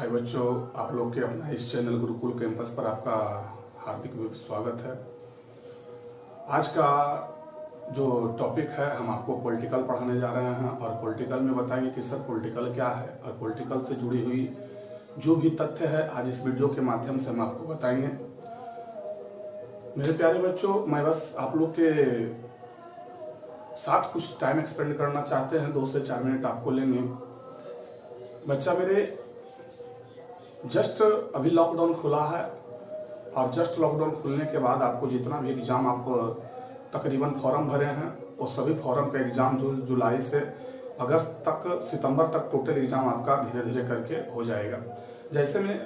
हाय बच्चों, आप लोग के अपना इस चैनल गुरुकुल कैंपस पर आपका हार्दिक स्वागत है। आज का जो टॉपिक है, हम आपको पॉलिटिकल पढ़ाने जा रहे हैं और पॉलिटिकल में बताएंगे कि सर पॉलिटिकल क्या है और पॉलिटिकल से जुड़ी हुई जो भी तथ्य है आज इस वीडियो के माध्यम से हम आपको बताएंगे। मेरे प्यारे बच्चों, मैं बस आप लोग के साथ कुछ टाइम एक्सपेंड करना चाहते हैं। 2 से 4 मिनट आपको लेंगे। बच्चा मेरे जस्ट अभी लॉकडाउन खुला है और जस्ट लॉकडाउन खुलने के बाद आपको जितना भी एग्ज़ाम आप तकरीबन फॉर्म भरे हैं वो सभी फॉर्म का एग्ज़ाम जो जुलाई से अगस्त तक, सितंबर तक टोटल एग्ज़ाम आपका धीरे धीरे करके हो जाएगा। जैसे में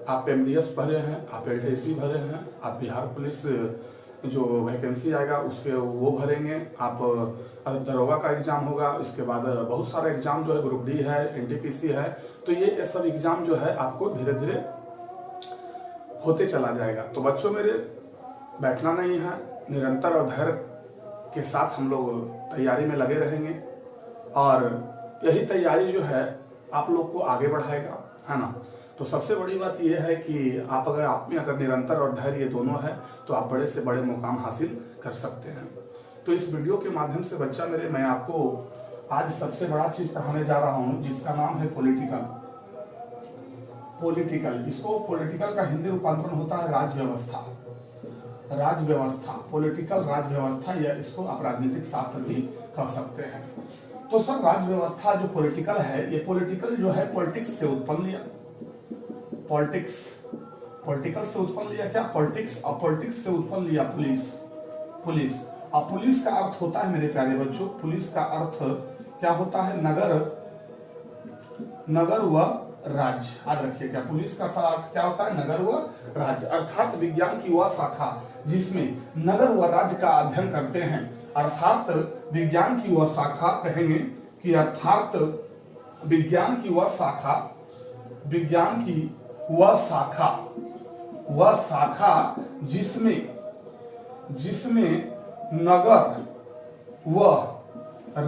आप MDS भरे हैं, आप LTC भरे हैं, आप बिहार पुलिस जो वैकेंसी आएगा उसके वो भरेंगे, आप दरोगा का एग्ज़ाम होगा, इसके बाद बहुत सारा एग्ज़ाम जो है ग्रुप D है, NTPC है। तो ये सब एग्ज़ाम जो है आपको धीरे धीरे होते चला जाएगा। तो बच्चों मेरे बैठना नहीं है, निरंतर और धैर्य के साथ हम लोग तैयारी में लगे रहेंगे और यही तैयारी जो है आप लोग को आगे बढ़ाएगा, है ना। तो सबसे बड़ी बात यह है कि आप में अगर निरंतर और धैर्य ये दोनों है तो आप बड़े से बड़े मुकाम हासिल कर सकते हैं। तो इस वीडियो के माध्यम से बच्चा मेरे, मैं आपको आज सबसे बड़ा चीज पढ़ाने जा रहा हूं जिसका नाम है पॉलिटिकल। इसको पॉलिटिकल का हिंदी रूपांतरण होता है राजव्यवस्था। पॉलिटिकल राजव्यवस्था, या इसको आप राजनीतिक शास्त्र भी कह सकते हैं। तो सर राजव्यवस्था जो पॉलिटिकल है, ये पॉलिटिकल जो है पॉलिटिक्स से उत्पन्न लिया। पॉलिटिकल से उत्पन्न लिया क्या? पॉलिटिक्स। और पॉलिटिक्स से उत्पन्न लिया पुलिस। और पुलिस का अर्थ होता है मेरे प्यारे बच्चों, पुलिस का अर्थ क्या होता है? नगर व राज्य। याद रखिएगा, पुलिस का अर्थ क्या होता है? नगर व राज्य, अर्थात विज्ञान की वह शाखा जिसमें नगर व राज्य का अध्ययन करते हैं। अर्थात विज्ञान की वह शाखा, कहेंगे कि अर्थात विज्ञान की वह शाखा जिसमें नगर व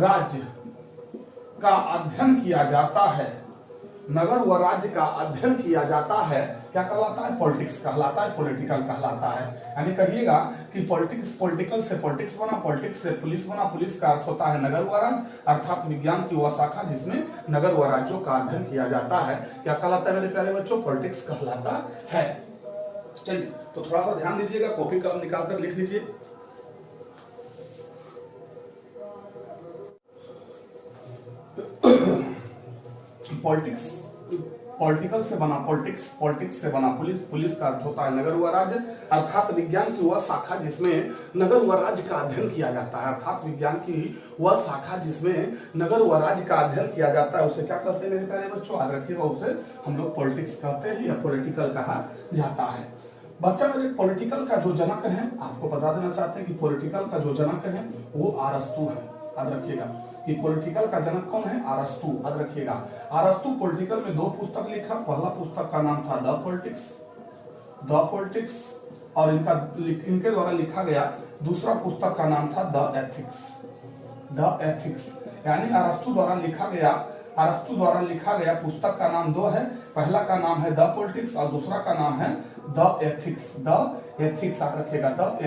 राज्य का अध्ययन किया जाता है। नगर व राज्य का अध्ययन किया जाता है, क्या कहलाता है? पॉलिटिक्स कहलाता है, पॉलिटिकल कहलाता है। यानी कहिएगा कि पॉलिटिकल से पॉलिटिक्स बना, पॉलिटिक्स से पुलिस बना। पुलिस का अर्थ होता है नगर व राज्य, अर्थात विज्ञान की वह शाखा जिसमें नगर व राज्यों का अध्ययन किया जाता है। क्या कहलाता है मेरे प्यारे बच्चों? पॉलिटिक्स कहलाता है। चलिए, तो थोड़ा सा ध्यान दीजिएगा, कॉपी कलम निकाल कर लिख लीजिए। पॉलिटिकल से बना पॉलिटिक्स से बना पुलिस का अर्थ होता है नगर व राज्य, अर्थात विज्ञान की वह शाखा जिसमें नगर व राज्य का अध्ययन किया जाता है। अर्थात विज्ञान की वह शाखा जिसमें नगर व राज्य का अध्ययन किया जाता है, उसे क्या कहते हैं मेरे प्यारे बच्चों? याद रखिएगा, उसे हम लोग पॉलिटिक्स कहते हैं या पॉलिटिकल कहा जाता है। बच्चा मेरे, पॉलिटिकल का जो जनक है, आपको बता देना चाहते हैं कि पॉलिटिकल का जो जनक है वो अरस्तु है। याद रखिएगा कि पॉलिटिकल का जनक कौन है? अरस्तु। याद रखिएगा, अरस्तु पॉलिटिकल में 2 पुस्तक लिखा। पहला पुस्तक का नाम था द पॉलिटिक्स, और इनके द्वारा लिखा गया दूसरा पुस्तक का नाम था द एथिक्स। यानी अरस्तु द्वारा लिखा गया पुस्तक का नाम 2 है। पहला का नाम है द पॉलिटिक्स और दूसरा का नाम है द एथिक्स। याद रखिएगा, द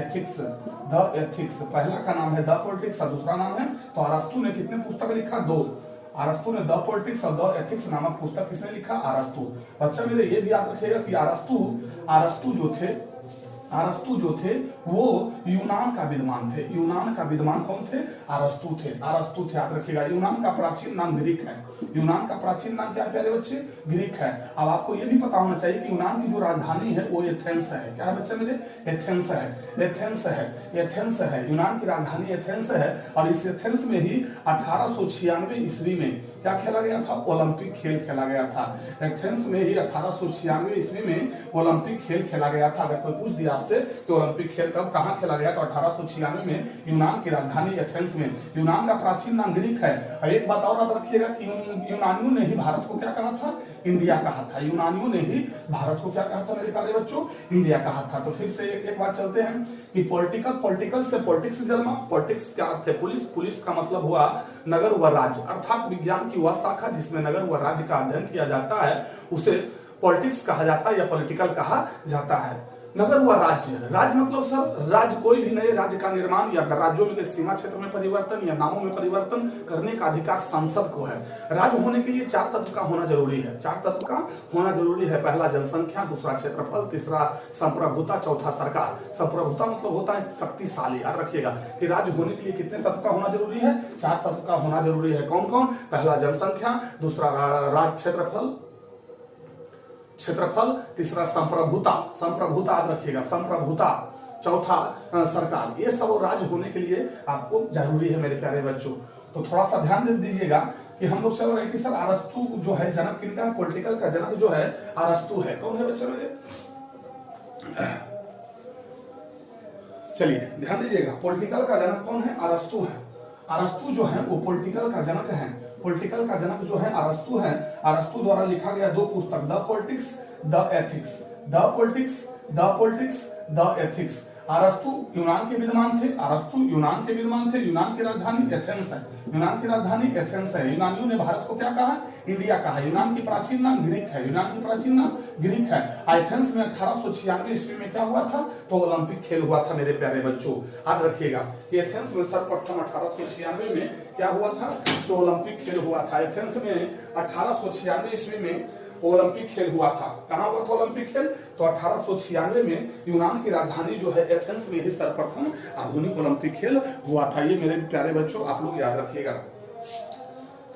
एथिक्स। पहला का नाम है द पॉलिटिक्स और दूसरा नाम है। तो अरस्तु ने कितने पुस्तक लिखा? 2। अरस्तु ने द पॉलिटिक्स और द एथिक्स नामक पुस्तक किसने लिखा? अरस्तु। बच्चा मेरे ये भी याद रखिएगा कि अरस्तु जो थे वो यूनान का विद्वान थे। यूनान का विद्वान कौन थे? अरस्तु थे। याद रखिएगा, यूनान का प्राचीन नाम ग्रीक है। यूनान का प्राचीन नाम क्या है प्यारे बच्चे? ग्रीक है। अब आपको ये भी पता होना चाहिए कि यूनान की जो राजधानी है वो एथेंस है। क्या है बच्चे मेरे? एथेंस है। यूनान की राजधानी एथेंस है और इस एथेंस में ही 1896 ईस्वी में क्या खेला गया था? ओलंपिक खेल खेला गया था। एथेंस में ही 1896 ईस्वी में ओलंपिक खेल खेला गया था। अगर कोई पूछ दिया आपसे कि ओलंपिक खेल कब कहाँ खेला गया, तो 1896 में यूनान की राजधानी एथेंस में। यूनान का प्राचीन नाम ग्रीक है। और एक बात और याद रखिएगा कि यूनानियों ने ही भारत को क्या कहा था? इंडिया कहा था। यूनानियों ने ही भारत को क्या कहा था मेरे प्यारे बच्चों? इंडिया कहा था। तो फिर से एक बात चलते हैं कि पॉलिटिकल से पॉलिटिक्स जन्मा। पॉलिटिक्स क्या अर्थ है? पुलिस का मतलब हुआ नगर व राज्य, अर्थात विज्ञान की वह शाखा जिसमें नगर व राज्य का अध्ययन किया जाता है, उसे पॉलिटिक्स कहा जाता है या पॉलिटिकल कहा जाता है। नगर हुआ राज्य। राज्य मतलब सर राज्य कोई भी नए राज्य का निर्माण या राज्यों में सीमा क्षेत्र में परिवर्तन या नामों में परिवर्तन करने का अधिकार संसद को है। राज्य होने के लिए 4 तत्व का होना जरूरी है। 4 तत्व का होना जरूरी है। पहला जनसंख्या, दूसरा क्षेत्रफल, तीसरा संप्रभुता, चौथा सरकार। संप्रभुता मतलब होता है शक्तिशाली। याद रखिएगा कि राज्य होने के लिए कितने तत्व का होना जरूरी है? 4 तत्व का होना जरूरी है। कौन कौन? पहला जनसंख्या, दूसरा राज्य क्षेत्रफल, तीसरा संप्रभुता, संप्रभुता याद रखिएगा, संप्रभुता, चौथा सरकार। ये सब राज्य होने के लिए आपको जरूरी है मेरे प्यारे बच्चों। तो थोड़ा सा ध्यान दे दीजिएगा कि हम लोग चल रहे हैं कि सर अरस्तु जो है जनक किनका है? पॉलिटिकल का जनक जो है अरस्तु है। कौन है बच्चों मेरे? चलिए ध्यान दीजिएगा, पॉलिटिकल का जनक कौन है? अरस्तु है। अरस्तु जो है वो पॉलिटिकल का जनक है। पॉलिटिकल का जनक जो है अरस्तु है। अरस्तु द्वारा लिखा गया 2 पुस्तक, the politics, the ethics. The politics, the politics, the ethics. अरस्तु यूनान के विद्वान थे। अरस्तु यूनान के विद्वान थे। यूनान की राजधानी एथेंस है। यूनान की राजधानी एथेंस है। यूनानियों ने भारत को क्या कहा? इंडिया कहा। यूनान की प्राचीन नाम ग्रीक है। यूनान की प्राचीन नाम ग्रीक है। एथेंस में 1896 ईस्वी में क्या हुआ था? तो ओलंपिक खेल हुआ था मेरे प्यारे बच्चों। याद रखिएगा कि एथेंस में सर्वप्रथम 1896 में क्या हुआ था? तो ओलंपिक खेल हुआ था। एथेंस में 1896 ईस्वी में ओलंपिक खेल हुआ था। कहाँ हुआ था ओलंपिक खेल? तो 1896 में यूनान की राजधानी जो है एथेंस में ही सर्वप्रथम आधुनिक ओलंपिक खेल हुआ था। ये मेरे प्यारे बच्चों आप लोग याद रखिएगा।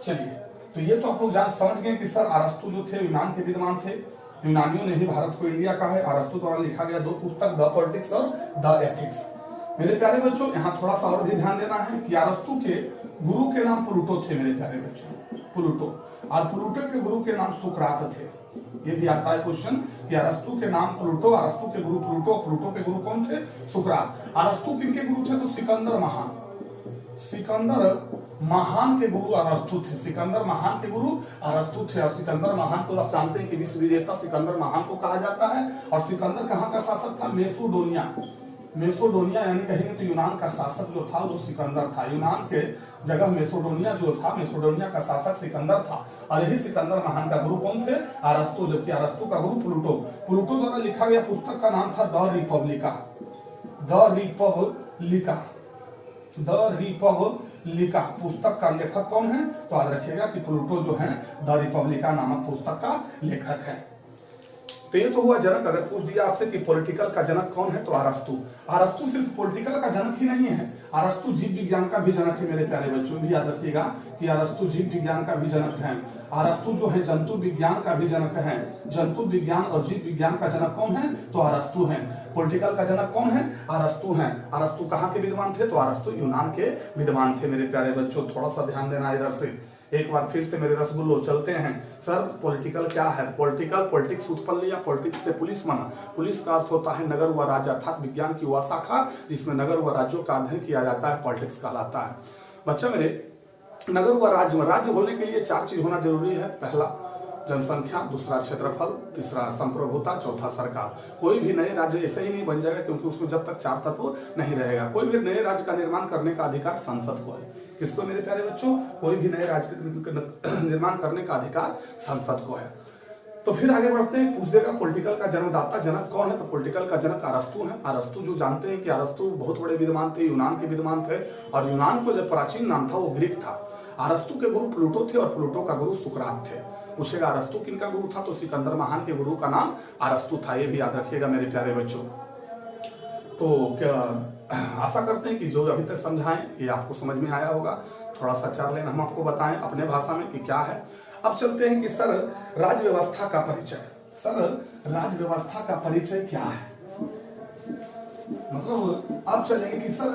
चलिए तो ये तो आप लोग समझ गए कि सर अरस्तु जो थे यूनान के विद्वान थे। यूनानियों ने ही भारत को इंडिया कहा है। अरस्तु द्वारा लिखा गया 2 पुस्तक, द पॉलिटिक्स और द एथिक्स। मेरे प्यारे बच्चों यहाँ थोड़ा सा और भी ध्यान देना है कि अरस्तु के गुरु के नाम प्लूटो थे मेरे प्यारे बच्चों, प्लूटो। और प्लूटो के गुरु के नाम सुकरात थे। ये भी आता है क्वेश्चन कि अरस्तु के नाम प्लूटो, अरस्तु के गुरु प्लूटो, प्लूटो के गुरु कौन थे? सुकरात। अरस्तु किनके गुरु थे? तो सिकंदर महान। सिकंदर महान के गुरु अरस्तु थे। सिकंदर महान के गुरु अरस्तु थे। और सिकंदर महान को आप जानते हैं कि विश्व विजेता सिकंदर महान को कहा जाता है। और सिकंदर कहाँ का शासक था? मेसोडोनिया। मेसोडोनिया यानी कहेंगे तो यूनान का शासक जो था वो सिकंदर था। यूनान के जगह मेसोडोनिया जो था, मेसोडोनिया का शासक सिकंदर था। और यही सिकंदर महान का गुरु कौन थे? अरस्तु। जबकि अरस्तु का गुरु प्लूटो। प्लूटो द्वारा लिखा गया पुस्तक का नाम था the Republica. The Republica, the Republica पुस्तक का लेखक कौन है? तो याद रखिएगा कि प्लूटो जो है द रिपब्लिका नामक पुस्तक का लेखक है। तो ये तो हुआ जनक। अगर पूछ दिया आपसे कि पॉलिटिकल का जनक कौन है? तो अरस्तु। अरस्तु सिर्फ पॉलिटिकल का जनक ही नहीं है, अरस्तु जीव विज्ञान का भी जनक है मेरे प्यारे बच्चों। भी याद रखिएगा कि अरस्तु जीव विज्ञान का भी जनक है। अरस्तु जो है जंतु विज्ञान का भी जनक है। जंतु विज्ञान और जीव विज्ञान का जनक कौन है? तो अरस्तु है। पॉलिटिकल का जनक कौन है? अरस्तु है। अरस्तु कहाँ के विद्वान थे? तो अरस्तु यूनान के विद्वान थे मेरे प्यारे बच्चों। थोड़ा सा ध्यान देना इधर से। एक बार फिर से मेरे रसगुल्लो चलते हैं। सर पॉलिटिकल क्या है? पॉलिटिकल, पॉलिटिक्स उत्पन्न लिया, पॉलिटिक्स से पुलिस बना। पुलिस का अर्थ होता है नगर व राज्य, अर्थात विज्ञान की वह शाखा जिसमें नगर व राज्यों का अध्ययन किया जाता है, पॉलिटिक्स कहलाता है। बच्चा मेरे, नगर व राज्य में राज्य होने के लिए 4 चीज होना जरूरी है। पहला जनसंख्या, दूसरा क्षेत्रफल, तीसरा संप्रभुता, चौथा सरकार। कोई भी नए राज्य ऐसे ही नहीं बन जाएगा क्योंकि उसमें जब तक 4 तत्व नहीं रहेगा। कोई भी नए राज्य का निर्माण करने का अधिकार संसद को है। किसको मेरे प्यारे बच्चों? कोई भी नए राज्य निर्माण करने का अधिकार संसद को है। तो फिर आगे बढ़ते हैं। पूछ देगा पॉलिटिकल का जन्मदाता जनक कौन है? तो पॉलिटिकल का जनक अरस्तु है। अरस्तु जो जानते हैं कि अरस्तु बहुत बड़े विद्वान थे, यूनान के विद्वान थे। और यूनान को जो प्राचीन नाम था वो ग्रीक था। अरस्तु के गुरु प्लूटो थे और प्लूटो का गुरु सुकरात थे। पूछेगा अरस्तु किनका गुरु था? तो सिकंदर महान के गुरु का नाम अरस्तु था। ये भी याद रखिएगा मेरे प्यारे बच्चों। तो क्या आशा करते हैं कि जो अभी तक समझाएं ये आपको समझ में आया होगा। थोड़ा सा 4 लाइन हम आपको बताएं अपने भाषा में कि क्या है। अब चलते हैं कि सर राज्य व्यवस्था का परिचय। सर राज्य व्यवस्था का परिचय क्या है? मतलब अब चलेंगे कि सर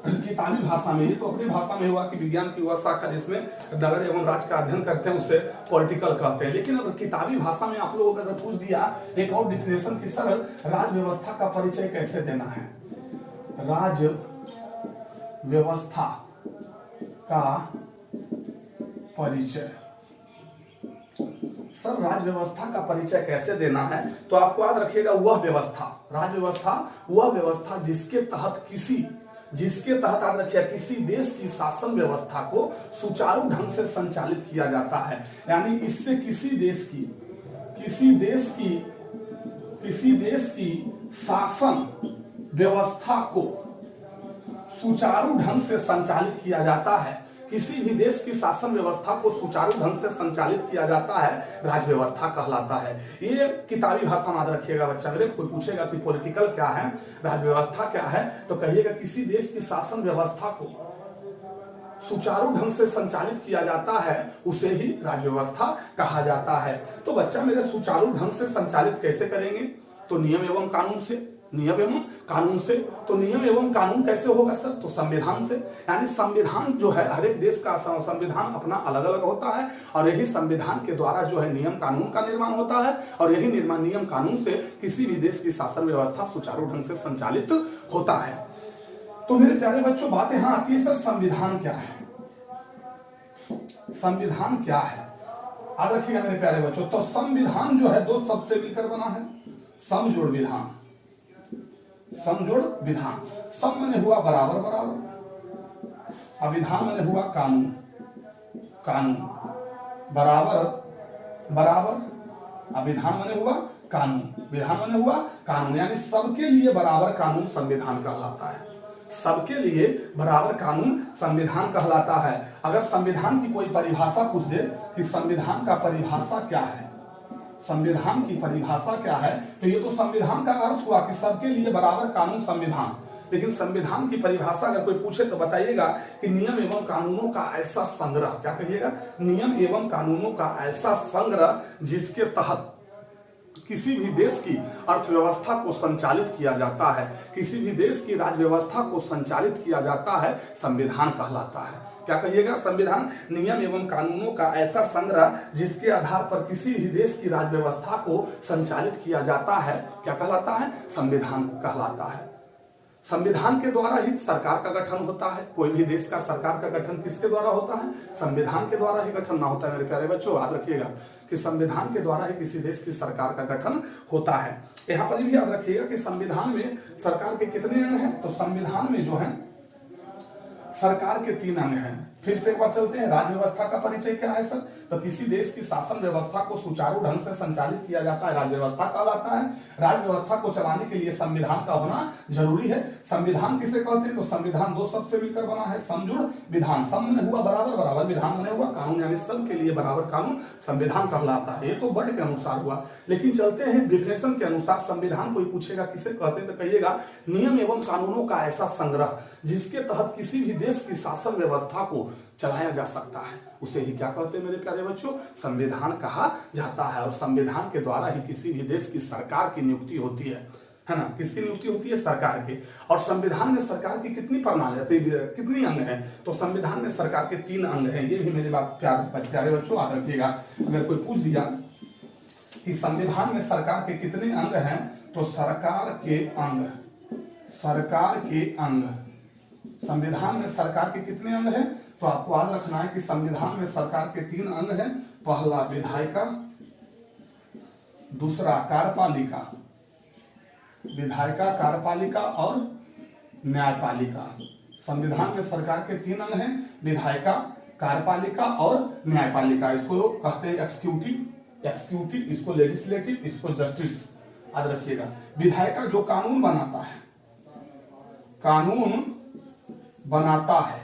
किताबी भाषा में, ये तो अपनी भाषा में हुआ कि विज्ञान की वह शाखा जिसमें नगर एवं राज्य का अध्ययन करते हैं उसे पॉलिटिकल कहते हैं। लेकिन अगर किताबी भाषा में आप लोगों को अगर पूछ दिया एक और डिफिनेशन कि सर राज्य व्यवस्था का परिचय कैसे देना है? राज्य व्यवस्था का परिचय। सर राज्य व्यवस्था का परिचय कैसे देना है? तो आपको याद रखिएगा वह व्यवस्था, राज्य व्यवस्था वह व्यवस्था जिसके तहत याद रखिएगा किसी देश की शासन व्यवस्था को सुचारू ढंग से संचालित किया जाता है। यानी इससे किसी देश की किसी देश की शासन व्यवस्था को सुचारू ढंग से संचालित किया जाता है। किसी भी देश की शासन व्यवस्था को सुचारू ढंग से संचालित किया जाता है, राज्य व्यवस्था कहलाता है। ये किताबी भाषा में याद रखिएगा बच्चा मेरे। कोई पूछेगा कि पॉलिटिकल क्या है, राज्य व्यवस्था क्या है, तो कहिएगा किसी देश की शासन व्यवस्था को सुचारू ढंग से संचालित किया जाता है, उसे ही राज्य व्यवस्था कहा जाता है। तो बच्चा मेरे सुचारू ढंग से संचालित कैसे करेंगे? तो नियम एवं कानून से। नियम एवं कानून से। तो नियम एवं कानून कैसे होगा सर? तो संविधान से। यानी संविधान जो है, हर एक देश का संविधान अपना अलग अलग होता है और यही संविधान के द्वारा जो है नियम कानून का निर्माण होता है और यही नियम कानून से किसी भी देश की शासन व्यवस्था सुचारू ढंग से संचालित होता है। तो मेरे प्यारे बच्चों, बात यहाँ आती है सर संविधान क्या है? संविधान क्या है याद रखिएगा मेरे प्यारे बच्चों। तो संविधान जो है दो शब्द से मिलकर बना है, समजोड़ विधान। समजोड़ विधान। सम माने हुआ बराबर बराबर, अविधान माने हुआ कानून। कानून बराबर बराबर, अविधान माने हुआ कानून, विधान माने हुआ कानून। यानी सबके लिए बराबर कानून संविधान कहलाता है। सबके लिए बराबर कानून संविधान कहलाता है। अगर संविधान की कोई परिभाषा पूछ दे कि संविधान का परिभाषा क्या है, संविधान की परिभाषा क्या है, तो ये तो संविधान का अर्थ हुआ कि सबके लिए बराबर कानून संविधान। लेकिन संविधान की परिभाषा अगर कोई पूछे तो बताइएगा कि नियम एवं कानूनों का ऐसा संग्रह, क्या कहिएगा? नियम एवं कानूनों का ऐसा संग्रह जिसके तहत किसी भी देश की अर्थव्यवस्था को संचालित किया जाता है, किसी भी देश की राज्य व्यवस्था को संचालित किया जाता है, संविधान कहलाता है। क्या कहिएगा? संविधान नियम एवं कानूनों का ऐसा संग्रह जिसके आधार पर किसी भी देश की राज्य व्यवस्था को संचालित किया जाता है, क्या कहलाता है? संविधान कहलाता है। संविधान के द्वारा ही सरकार का गठन होता है। कोई भी देश का सरकार का गठन किसके द्वारा होता है? संविधान के द्वारा ही गठन ना होता है मेरे प्यारे बच्चों। याद रखिएगा कि संविधान के द्वारा ही किसी देश की सरकार का गठन होता है। यहाँ पर भी याद रखिएगा कि संविधान में सरकार के कितने अंग हैं? तो संविधान में जो है सरकार के 3 अंग हैं। फिर से एक बार चलते हैं। राज्य व्यवस्था का परिचय क्या है सर? तो किसी देश की शासन व्यवस्था को सुचारू ढंग से संचालित किया जाता है, राज्य व्यवस्था कहलाता है। राज्य व्यवस्था को चलाने के लिए संविधान का होना जरूरी है। संविधान किसे कहते हैं? तो संविधान दो शब्द से मिलकर बना है, समजोड़ विधान। सम माने हुआ बराबर बराबर, विधान माने हुआ कानून, यानी सबके लिए बराबर कानून संविधान कहलाता है। ये तो वर्ड के अनुसार हुआ, लेकिन चलते हैं डिफिनेशन के अनुसार। संविधान कोई पूछेगा किसे कहते हैं, तो कहिएगा नियम एवं कानूनों का ऐसा संग्रह जिसके तहत किसी भी देश की शासन व्यवस्था को चलाया जा सकता है, उसे ही क्या कहते हैं मेरे प्यारे बच्चों? संविधान कहा जाता है। और संविधान के द्वारा ही किसी भी देश की सरकार की नियुक्ति होती है ना? किसकी नियुक्ति होती है? सरकार की। और संविधान में सरकार की कितनी प्रणाली, कितनी अंग है? तो संविधान में सरकार के 3 अंग हैं। ये भी मेरी बात प्यारे बच्चों याद रखिएगा। अगर कोई पूछ दिया कि संविधान में सरकार के कितने अंग हैं, तो सरकार के अंग, संविधान में सरकार के कितने अंग हैं? तो आपको याद रखना है कि संविधान में सरकार के 3 अंग हैं। पहला विधायिका, दूसरा कार्यपालिका, विधायिका, कार्यपालिका और न्यायपालिका। संविधान में सरकार के 3 अंग हैं, विधायिका, कार्यपालिका और न्यायपालिका। इसको कहते हैं एक्सिक्यूटिव, इसको लेजिस्लेटिव, इसको जस्टिस। याद रखिएगा। विधायिका जो कानून बनाता है,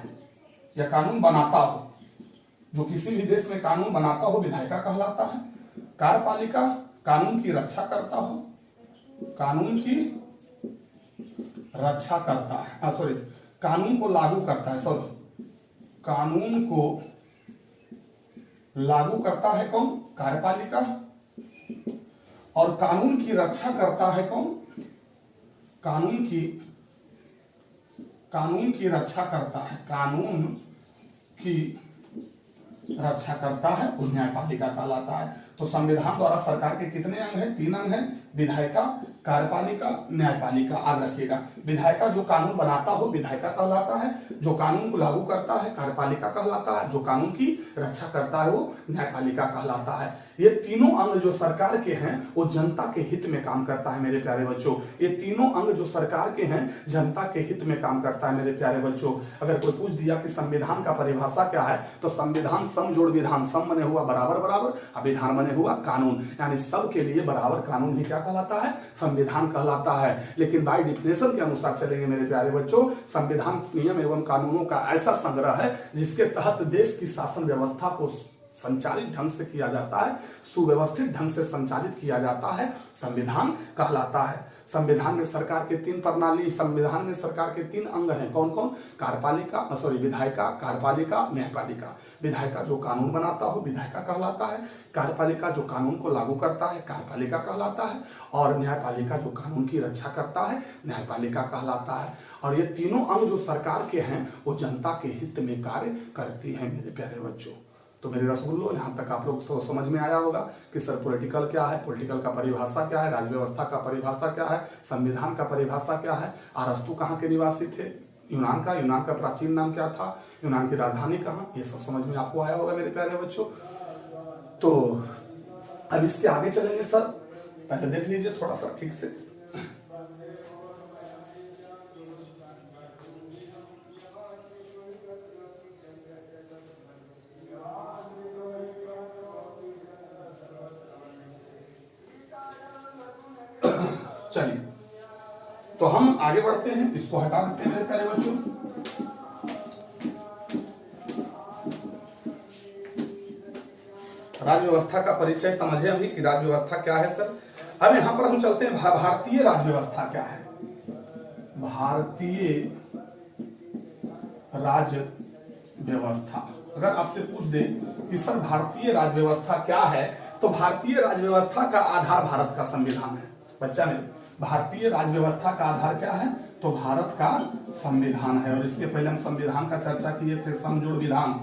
या कानून बनाता हो, जो किसी भी देश में कानून बनाता हो, विधायिका कहलाता है। कार्यपालिका कानून की रक्षा करता हो, कानून की रक्षा करता है, कानून को लागू करता है, कानून को लागू करता है कौन? कार्यपालिका। और कानून की रक्षा करता है कौन? कानून की रक्षा करता है, कानून की रक्षा करता है, और न्यायपालिका कहलाता है। तो संविधान द्वारा सरकार के कितने अंग हैं? 3 अंग हैं, विधायिका, कार्यपालिका, न्यायपालिका। याद रखिएगा, विधायिका जो कानून बनाता हो विधायिका कहलाता है, जो कानून को लागू करता है कार्यपालिका कहलाता है, जो कानून की रक्षा करता है वो न्यायपालिका कहलाता है। ये तीनों अंग जो सरकार के हैं वो जनता के हित में काम करता है मेरे प्यारे बच्चों। ये तीनों अंग जो सरकार के हैं जनता के हित में काम करता है मेरे प्यारे बच्चों। अगर कोई पूछ दिया कि संविधान का परिभाषा क्या है, तो संविधान सम जोड़ विधान, सम मने हुआ बराबर बराबर, और विधान मने हुआ कानून, यानी सब के लिए बराबर कानून ही क्या कहलाता है, संविधान कहलाता है। लेकिन बाय डिफिनेशन के अनुसार चलेंगे मेरे प्यारे बच्चों, संविधान नियम एवं कानूनों का ऐसा संग्रह है जिसके तहत देश की शासन व्यवस्था को संचालित ढंग से किया जाता है, सुव्यवस्थित ढंग से संचालित किया जाता है, संविधान कहलाता है। संविधान में सरकार के तीन प्रणाली, संविधान में सरकार के तीन अंग हैं, कौन कौन, कार्यपालिका, विधायिका, कार्यपालिका, न्यायपालिका। विधायिका जो कानून बनाता हो विधायिका कहलाता है, कार्यपालिका जो कानून को लागू करता है कार्यपालिका कहलाता है, और न्यायपालिका जो कानून की रक्षा करता है न्यायपालिका कहलाता है। और ये तीनों अंग जो सरकार के हैं वो जनता के हित में कार्य करती है मेरे प्यारे बच्चों। तो मेरे रसगुल्लो, यहाँ तक आप लोग समझ में आया होगा कि सर पॉलिटिकल क्या है, पॉलिटिकल का परिभाषा क्या है, राज्य व्यवस्था का परिभाषा क्या है, संविधान का परिभाषा क्या है, अरस्तु कहाँ के निवासी थे, यूनान का प्राचीन नाम क्या था, यूनान की राजधानी कहाँ, ये सब समझ में आपको आया होगा मेरे प्यारे बच्चों। तो अब इसके आगे चलेंगे सर, पहले देख लीजिए थोड़ा सा ठीक से। चलिए तो हम आगे बढ़ते हैं, इसको हटा देते हैं मेरे प्यारे बच्चों। राज्य व्यवस्था का परिचय समझे अभी कि राज्य व्यवस्था क्या है सर। अब यहां पर हम चलते हैं भारतीय राज्य व्यवस्था क्या है। भारतीय राज्य व्यवस्था, अगर आपसे पूछ दे कि सर भारतीय राज्य व्यवस्था क्या है, तो भारतीय राज्य व्यवस्था का आधार भारत का संविधान है। बच्चा ने भारतीय राज्य व्यवस्था का आधार क्या है, तो भारत का संविधान है। और इसके पहले हम संविधान का चर्चा किए थे, समजोड़ विधान।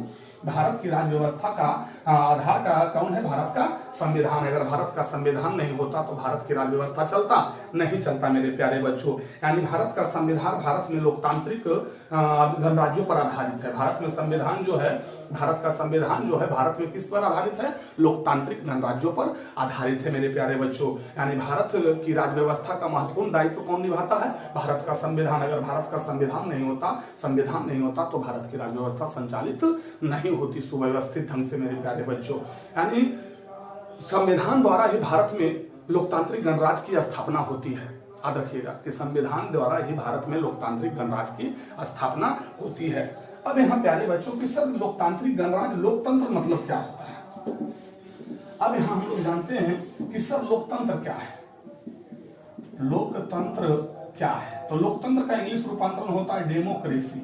भारत की राज्य व्यवस्था का आधार का कौन है, भारत का संविधान है। अगर भारत का संविधान नहीं होता तो भारत की राज्य व्यवस्था चलता नहीं चलता मेरे प्यारे बच्चों। यानी भारत का संविधान भारत में लोकतांत्रिक गणराज्यों पर आधारित है। भारत में संविधान जो है, भारत का संविधान जो है भारत में किस पर आधारित है, लोकतांत्रिक गणराज्यों पर आधारित है मेरे प्यारे बच्चों। यानी भारत की राज्य व्यवस्था का महत्वपूर्ण दायित्व कौन निभाता है, भारत का संविधान। अगर भारत का संविधान नहीं होता तो भारत की राज्य व्यवस्था संचालित नहीं होती सुव्यवस्थित ढंग से मेरे प्यारे बच्चों। यानी संविधान द्वारा ही भारत में लोकतांत्रिक गणराज्य की स्थापना होती है। याद रखिएगा कि संविधान द्वारा ही भारत में लोकतांत्रिक गणराज्य की स्थापना होती है। अब यहाँ प्यारे बच्चों की सर लोकतांत्रिक गणराज्य, लोकतंत्र मतलब क्या होता है। अब यहाँ हम लोग जानते हैं कि सर लोकतंत्र क्या है। लोकतंत्र क्या है, तो लोकतंत्र का इंग्लिश रूपांतरण होता है डेमोक्रेसी।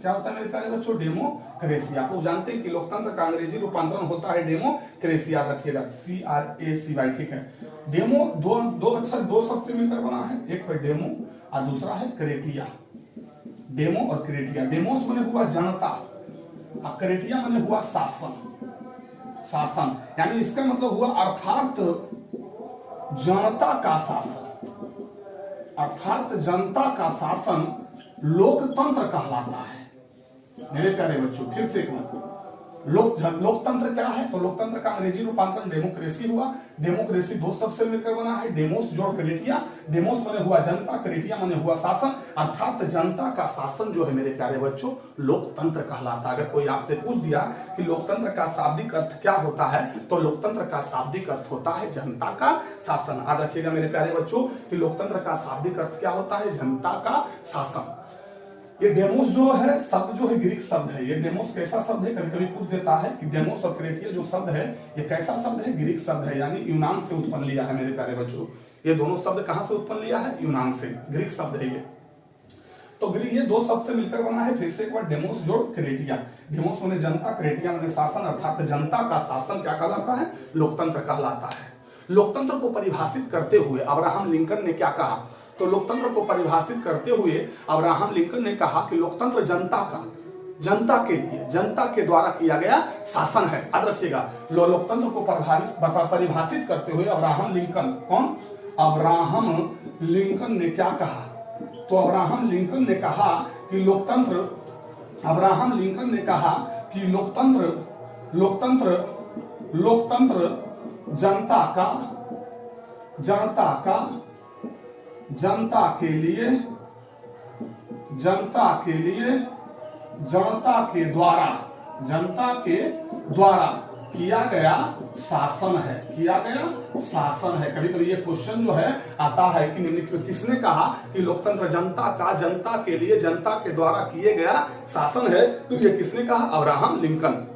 क्या होता है मेरे प्यारे बच्चों, डेमोक्रेसी। आप लोग जानते हैं कि लोकतंत्र का अंग्रेजी रूपांतरण होता है डेमोक्रेसी। याद रखिएगा CRACY, ठीक है। डेमो दो अक्षर दो शब्द से मिलकर बना है, एक है डेमो और दूसरा है क्रेटिया। डेमो और क्रेटिया, डेमोस माने हुआ जनता और क्रेटिया माने हुआ शासन। यानी इसका मतलब हुआ अर्थात जनता का शासन, अर्थात जनता का शासन लोकतंत्र कहलाता है मेरे प्यारे बच्चों। फिर से लोकतंत्र क्या है, तो लोकतंत्र का अंग्रेजी रूपांतरण डेमोक्रेसी हुआ। डेमोक्रेसी दो शब्द से मिलकर बना है, डेमोस जोड़ क्रेटिया। डेमोस माने हुआ जनता, क्रेटिया माने हुआ शासन, अर्थात जनता का शासन जो है मेरे प्यारे बच्चों लोकतंत्र कहलाता है। अगर कोई आपसे पूछ दिया कि लोकतंत्र का शाब्दिक अर्थ क्या होता है, तो लोकतंत्र का शाब्दिक अर्थ होता है जनता का शासन। याद रखिएगा मेरे प्यारे बच्चों कि लोकतंत्र का शाब्दिक अर्थ क्या होता है, जनता का शासन। ये डेमोस जो है शब्द जो है ग्रीक शब्द है। ये डेमोस कैसा शब्द है, कभी कभी पूछ देता है कि डेमोस और क्रेटिया जो शब्द है ये कैसा शब्द है, ग्रीक शब्द है, यानी यूनान से उत्पन्न लिया है मेरे प्यारे बच्चों। ये दोनों शब्द कहां से उत्पन्न लिया है, यूनान से, ग्रीक शब्द है ये। तो ग्रीक ये दो शब्द से मिलकर बना है। फिर से एक बार डेमोस जोड़ क्रेटिया। डेमोस माने जनता, क्रेटिया माने शासन, अर्थात जनता का शासन क्या कहलाता है, लोकतंत्र कहलाता है। लोकतंत्र को परिभाषित करते हुए अब्राहम लिंकन ने क्या कहा, तो लोकतंत्र को परिभाषित करते हुए अब्राहम लिंकन ने कहा कि लोकतंत्र जनता का, जनता के लिए, जनता के द्वारा किया गया शासन है। याद रखिएगा, लोकतंत्र को परिभाषित करते हुए अब्राहम लिंकन, कौन, अब्राहम लिंकन ने क्या कहा? तो अब्राहम लिंकन ने कहा कि लोकतंत्र, अब्राहम लिंकन ने कहा कि लोकतंत्र जनता के द्वारा किया गया शासन है। कभी कभी ये क्वेश्चन जो है आता है कि निम्नलिखित किसने कहा कि लोकतंत्र जनता के लिए, जनता के द्वारा किए गया शासन है? तो ये किसने कहा? Abraham Lincoln.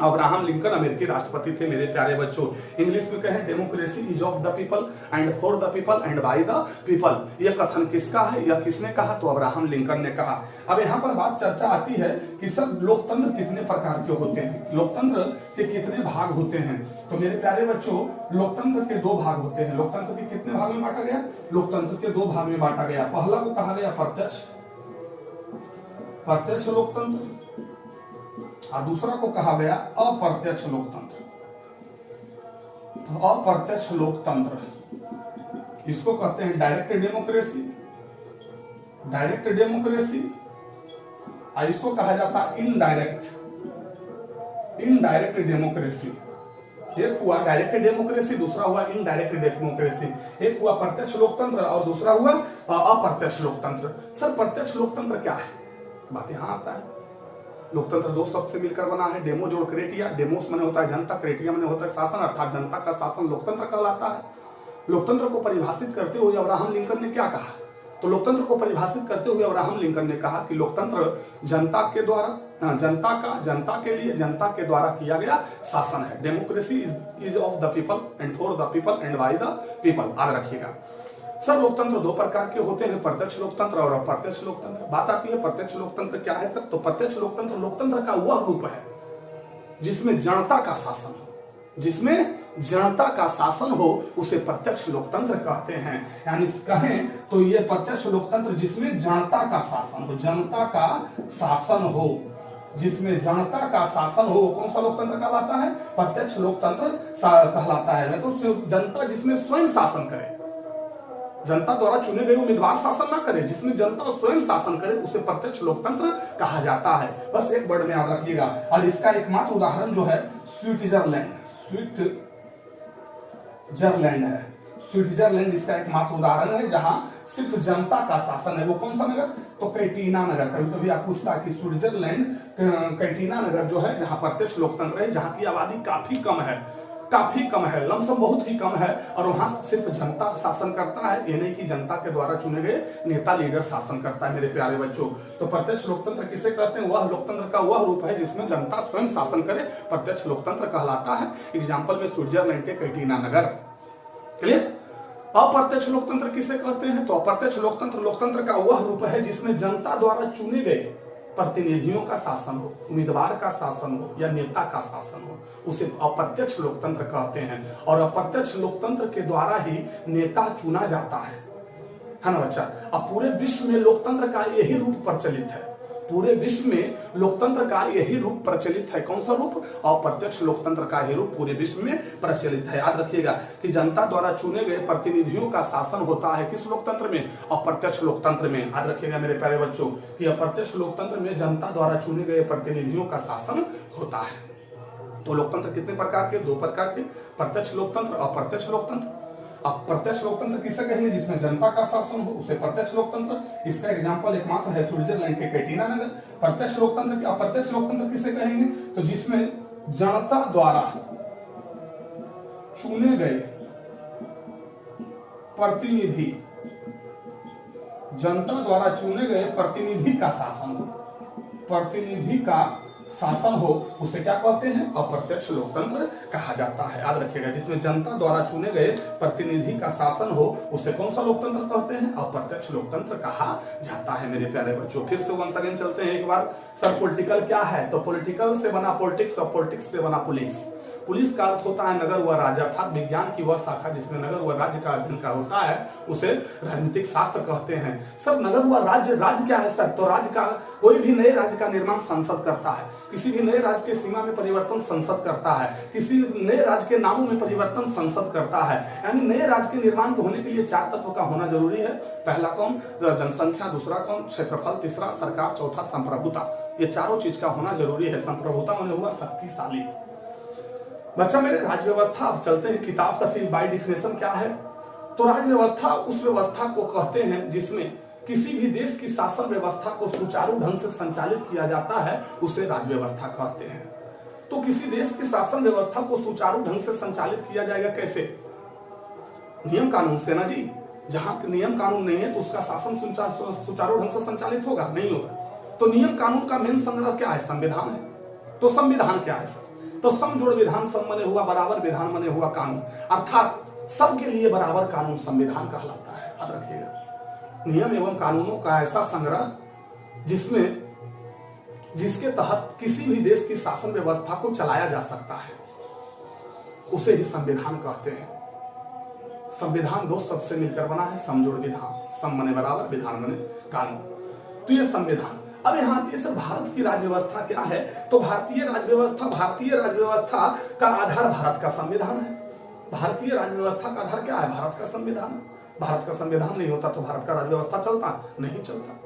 अब्राहम लिंकन अमेरिकी राष्ट्रपति थे मेरे प्यारे बच्चों। इंग्लिश में कहें democracy is of the people and for the people and by the people. यह कथन किसका है? यह किसने कहा? तो अब्राहम लिंकन ने कहा। अब यहाँ पर बात चर्चा आती है कि सर लोकतंत्र कितने प्रकार के होते हैं, लोकतंत्र के कितने भाग होते हैं? तो मेरे प्यारे बच्चों, लोकतंत्र के दो भाग होते हैं। लोकतंत्र के कितने भाग में बांटा गया? लोकतंत्र के दो भाग में बांटा गया। पहला को कहा गया प्रत्यक्ष लोकतंत्र और दूसरा को कहा गया अप्रत्यक्ष लोकतंत्र। अप्रत्यक्ष लोकतंत्र इसको कहते हैं डायरेक्ट डेमोक्रेसी, और इसको कहा जाता है इनडायरेक्ट डेमोक्रेसी। एक हुआ डायरेक्ट डेमोक्रेसी, दूसरा हुआ इनडायरेक्ट डेमोक्रेसी। एक हुआ प्रत्यक्ष लोकतंत्र और दूसरा हुआ अप्रत्यक्ष लोकतंत्र। सर प्रत्यक्ष लोकतंत्र क्या है? बात यहां आता है। लोकतंत्र दो शब्द से मिलकर बना है, डेमो जोड़ क्रेटिया। डेमोस माने होता है जनता, क्रेटिया माने होता है शासन, अर्थात जनता का शासन लोकतंत्र कहलाता है। लोकतंत्र को परिभाषित करते हुए अब्राहम लिंकन ने क्या कहा? तो लोकतंत्र को परिभाषित करते हुए अब्राहम लिंकन ने कहा कि लोकतंत्र जनता के द्वारा, जनता के लिए, जनता के द्वारा किया गया शासन है। Democracy is of the people and for the people and by the people. याद रखिएगा सर, लोकतंत्र दो प्रकार के होते हैं, प्रत्यक्ष लोकतंत्र और अप्रत्यक्ष लोकतंत्र। बात आती है प्रत्यक्ष लोकतंत्र क्या है सर? तो प्रत्यक्ष लोकतंत्र लोकतंत्र का वह रूप है जिसमें जनता का शासन हो, उसे प्रत्यक्ष लोकतंत्र कहते हैं। यानी कहें तो ये प्रत्यक्ष लोकतंत्र जिसमें जनता का शासन हो, जिसमें जनता का शासन हो, कौन सा लोकतंत्र कहलाता है? प्रत्यक्ष लोकतंत्र कहलाता है। तो जनता जिसमें स्वयं शासन करे, जनता द्वारा चुने गए उम्मीदवार शासन ना करे, जिसमें जनता स्वयं शासन करे, उसे प्रत्यक्ष लोकतंत्र कहा जाता है। बस एक वर्ड में याद रखिएगा। और इसका एकमात्र उदाहरण जो है स्विट्जरलैंड है। स्विट्जरलैंड इसका एकमात्र उदाहरण है जहां सिर्फ जनता का शासन है। वो कौन सा नगर? तो कैटीना नगर। कभी कभी आप पूछता है कि स्विट्जरलैंड कैटीना नगर जो है जहां प्रत्यक्ष लोकतंत्र है, जहां की आबादी काफी कम है, लमसम बहुत ही कम है, और वहां सिर्फ जनता शासन करता है। ये नहीं कि जनता के द्वारा चुने गए नेता लीडर शासन करता है। मेरे प्यारे बच्चों, तो प्रत्यक्ष लोकतंत्र किसे कहते हैं? वह लोकतंत्र का वह रूप है जिसमें जनता स्वयं शासन करे, प्रत्यक्ष लोकतंत्र कहलाता है। एग्जाम्पल में स्विट्जरलैंड के कैटीना नगर। क्लियर? अप्रत्यक्ष लोकतंत्र किसे कहते हैं? तो अप्रत्यक्ष लोकतंत्र का वह रूप है जिसमें जनता द्वारा चुने गए प्रतिनिधियों का शासन हो, उम्मीदवार का शासन हो या नेता का शासन हो, उसे अप्रत्यक्ष लोकतंत्र कहते हैं। और अप्रत्यक्ष लोकतंत्र के द्वारा ही नेता चुना जाता है ना बच्चा? अब पूरे विश्व में लोकतंत्र का यही रूप प्रचलित है। पूरे विश्व में लोकतंत्र का यही रूप प्रचलित है। कौन सा रूप? अप्रत्यक्ष लोकतंत्र का ही रूप पूरे विश्व में प्रचलित है। याद रखिएगा कि जनता द्वारा चुने गए प्रतिनिधियों का शासन होता है किस लोकतंत्र में? अप्रत्यक्ष लोकतंत्र में। याद रखिएगा मेरे प्यारे बच्चों कि अप्रत्यक्ष लोकतंत्र में जनता द्वारा चुने गए प्रतिनिधियों का शासन होता है। तो लोकतंत्र कितने प्रकार के? दो प्रकार के, प्रत्यक्ष लोकतंत्र, अप्रत्यक्ष लोकतंत्र। अब प्रत्यक्ष लोकतंत्र किसे कहेंगे? जिसमें जनता का शासन हो, उसे प्रत्यक्ष लोकतंत्र। इसका एग्जांपल एकमात्र है स्विट्जरलैंड के कैटीना नगर। प्रत्यक्ष लोकतंत्र, अप्रत्यक्ष लोकतंत्र किसे कहेंगे? तो जिसमें जनता द्वारा चुने गए प्रतिनिधि, जनता द्वारा चुने गए प्रतिनिधि का शासन हो, प्रतिनिधि का शासन हो, उसे क्या कहते हैं? अप्रत्यक्ष लोकतंत्र कहा जाता है। याद रखिएगा जिसमें जनता द्वारा चुने गए प्रतिनिधि का शासन हो, उसे कौन सा लोकतंत्र कहते हैं? अप्रत्यक्ष लोकतंत्र कहा जाता है। मेरे प्यारे बच्चों, फिर से वंस अगेन चलते हैं एक बार। सर पॉलिटिकल क्या है? तो पॉलिटिकल से बना पॉलिटिक्स और पॉलिटिक्स से बना पुलिस। पुलिस का अर्थ होता है नगर व राज्य, अर्थात विज्ञान की वह शाखा जिसमें नगर व राज्य का अध्ययन का होता है उसे राजनीतिक शास्त्र कहते हैं। सर नगर व राज्य, राज्य क्या है सर? तो राज्य का, कोई भी नए राज्य का निर्माण संसद करता है, किसी भी नए राज्य के सीमा में परिवर्तन संसद करता है, किसी नए राज्य के नामों में परिवर्तन संसद करता है। यानी नए राज्य के निर्माण को होने के लिए 4 तत्व का होना जरूरी है। पहला कौन? जनसंख्या, दूसरा कौन? क्षेत्रफल, तीसरा सरकार, चौथा संप्रभुता। ये चारों चीज का होना जरूरी है। संप्रभुता माने हुआ शक्तिशाली। बच्चा मेरे, राज्य व्यवस्था, अब चलते हैं किताब से बाय डिफिनेशन क्या है। तो राज्य व्यवस्था उस व्यवस्था को कहते हैं जिसमें किसी भी देश की शासन व्यवस्था को सुचारू ढंग से संचालित किया जाता है, उसे राज्य व्यवस्था कहते हैं। तो किसी देश की शासन व्यवस्था को सुचारू ढंग से संचालित किया जाएगा कैसे? नियम कानून से ना जी। जहां नियम कानून नहीं है तो उसका शासन सुचारू ढंग से संचालित होगा? नहीं होगा। तो नियम कानून का मेन संग्रह क्या है? संविधान है। तो संविधान क्या है सर? तो सम जोड़ विधान, सम मने हुआ बराबर, विधान मने हुआ कानून, अर्थात सबके लिए बराबर कानून संविधान कहलाता है। याद रखिएगा, नियम एवं कानूनों का ऐसा संग्रह जिसके तहत किसी भी देश की शासन व्यवस्था को चलाया जा सकता है, उसे ही संविधान कहते हैं। संविधान 2 शब्द से मिलकर बना है, समजोड़ विधान, सम मने बराबर, विधान मने कानून। तो ये संविधान। अब यहाँ आती है सर भारत की राज्य व्यवस्था क्या है। तो भारतीय राज्य व्यवस्था का आधार भारत का संविधान है। भारतीय राज्य व्यवस्था का आधार क्या है? भारत का संविधान। भारत का संविधान नहीं होता तो भारत का राज्य व्यवस्था चलता? नहीं चलता।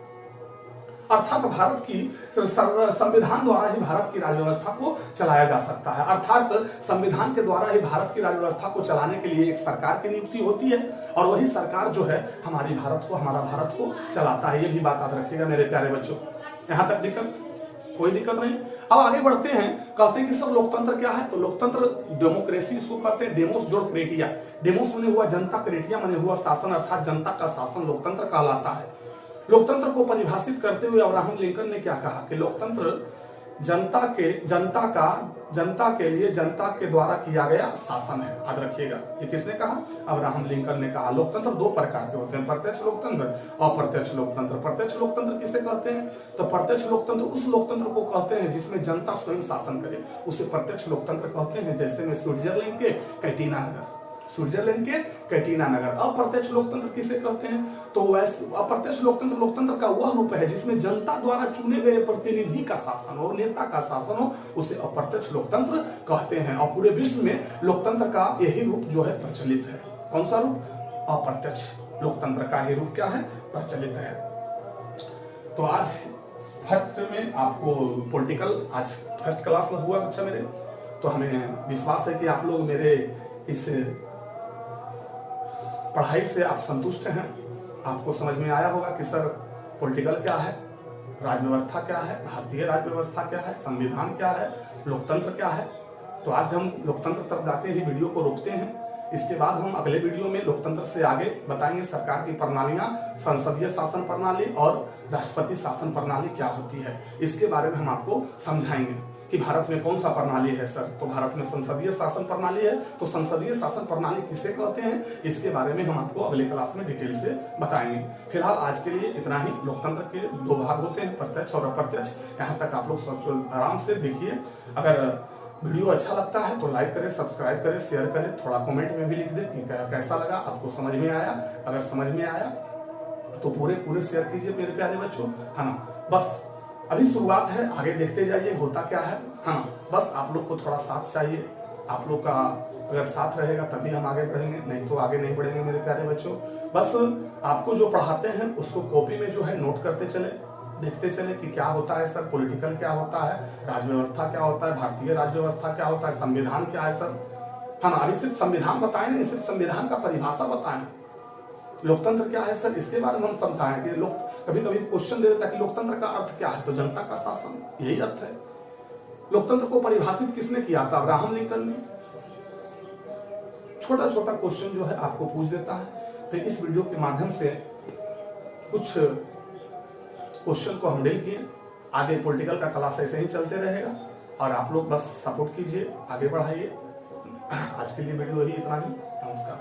अर्थात भारत की संविधान द्वारा ही भारत की राज्य व्यवस्था को चलाया जा सकता है। अर्थात संविधान के द्वारा ही भारत की राज्य व्यवस्था को चलाने के लिए एक सरकार की नियुक्ति होती है और वही सरकार जो है हमारा भारत को चलाता है। ये भी बात याद रखिएगा मेरे प्यारे बच्चों। यहाँ तक दिक्कत? कोई दिक्कत नहीं। अब आगे बढ़ते हैं, कहते हैं कि सब लोकतंत्र क्या है। तो लोकतंत्र डेमोक्रेसी इसको कहते हैं। डेमोस जोड़ क्रेटिया, डेमोस मने हुआ जनता, क्रेटिया मने हुआ शासन, अर्थात जनता का शासन लोकतंत्र कहलाता है। लोकतंत्र को परिभाषित करते हुए अब्राहम लिंकन ने क्या कहा कि लोकतंत्र जनता के लिए जनता के द्वारा किया गया शासन है। याद रखिएगा, ये किसने कहा? अब्राहम लिंकन ने कहा। लोकतंत्र 2 प्रकार के होते हैं, प्रत्यक्ष लोकतंत्र, अप्रत्यक्ष लोकतंत्र। प्रत्यक्ष लोकतंत्र किसे कहते हैं? तो प्रत्यक्ष लोकतंत्र उस लोकतंत्र को कहते हैं जिसमें जनता स्वयं शासन करे, उसे प्रत्यक्ष लोकतंत्र कहते हैं। जैसे में स्विट्जरलैंड के कैटीना नगर। अप्रत्यक्ष लोकतंत्र किसे कहते हैं? तो वैसे अप्रत्यक्ष लोकतंत्र का वह रूप है जिसमें जनता द्वारा चुने गए प्रतिनिधि का शासन हो, नेता का शासन हो, उसे अप्रत्यक्ष लोकतंत्र कहते हैं। और पूरे विश्व में लोकतंत्र का यही रूप जो है प्रचलित है। कौन सा रूप? अप्रत्यक्ष लोकतंत्र का ही रूप क्या है? प्रचलित है। तो आज फर्स्ट में आपको पॉलिटिकल आज फर्स्ट क्लास में हुआ बच्चा मेरे, तो हमें विश्वास है कि आप लोग मेरे इस पढ़ाई से आप संतुष्ट हैं। आपको समझ में आया होगा कि सर पॉलिटिकल क्या है, राज्य व्यवस्था क्या है, भारतीय राज्य व्यवस्था क्या है, संविधान क्या है, लोकतंत्र क्या है। तो आज हम लोकतंत्र तक जाके ही वीडियो को रोकते हैं। इसके बाद हम अगले वीडियो में लोकतंत्र से आगे बताएंगे सरकार की प्रणालियां, संसदीय शासन प्रणाली और राष्ट्रपति शासन प्रणाली क्या होती है। इसके बारे में हम आपको समझाएंगे कि भारत में कौन सा प्रणाली है सर। तो भारत में संसदीय शासन प्रणाली है। तो संसदीय शासन प्रणाली किसे कहते हैं, इसके बारे में हम आपको अगले क्लास में डिटेल से बताएंगे। फिलहाल आज के लिए इतना ही। लोकतंत्र के 2 भाग होते हैं, प्रत्यक्ष और अप्रत्यक्ष। यहाँ तक आप लोग आराम से देखिए। अगर वीडियो अच्छा लगता है तो लाइक करें, सब्सक्राइब करें, शेयर करें, थोड़ा कमेंट में भी लिख दें कि कैसा लगा, आपको समझ में आया। अगर समझ में आया तो पूरे शेयर कीजिए मेरे प्यारे बच्चों, है ना। बस अभी शुरुआत है, आगे देखते जाइए होता क्या है ना। बस आप लोग को थोड़ा साथ चाहिए। आप लोग का अगर साथ रहेगा तभी हम आगे बढ़ेंगे, नहीं तो आगे नहीं बढ़ेंगे मेरे प्यारे बच्चों। बस आपको जो पढ़ाते हैं उसको कॉपी में जो है नोट करते चले, देखते चले कि क्या होता है सर, पॉलिटिकल क्या होता है, राज्य व्यवस्था क्या होता है, भारतीय राज्य व्यवस्था क्या होता है, संविधान क्या है सर, है ना। अभी सिर्फ संविधान बताएं नहीं, सिर्फ संविधान का परिभाषा बताएं। लोकतंत्र क्या है सर, इसके बारे में हम समझाएं कि कभी कभी क्वेश्चन दे देता कि लोकतंत्र का अर्थ क्या है, तो जनता का शासन, यही अर्थ है। लोकतंत्र को परिभाषित किसने किया था? अब्राहम लिंकन ने। छोटा छोटा क्वेश्चन जो है आपको पूछ देता है। तो इस वीडियो के माध्यम से कुछ क्वेश्चन को हम डील किए। आगे पॉलिटिकल का क्लास ऐसे ही चलते रहेगा और आप लोग बस सपोर्ट कीजिए, आगे बढ़ाइए। आज के लिए वीडियो ही इतना ही। नमस्कार।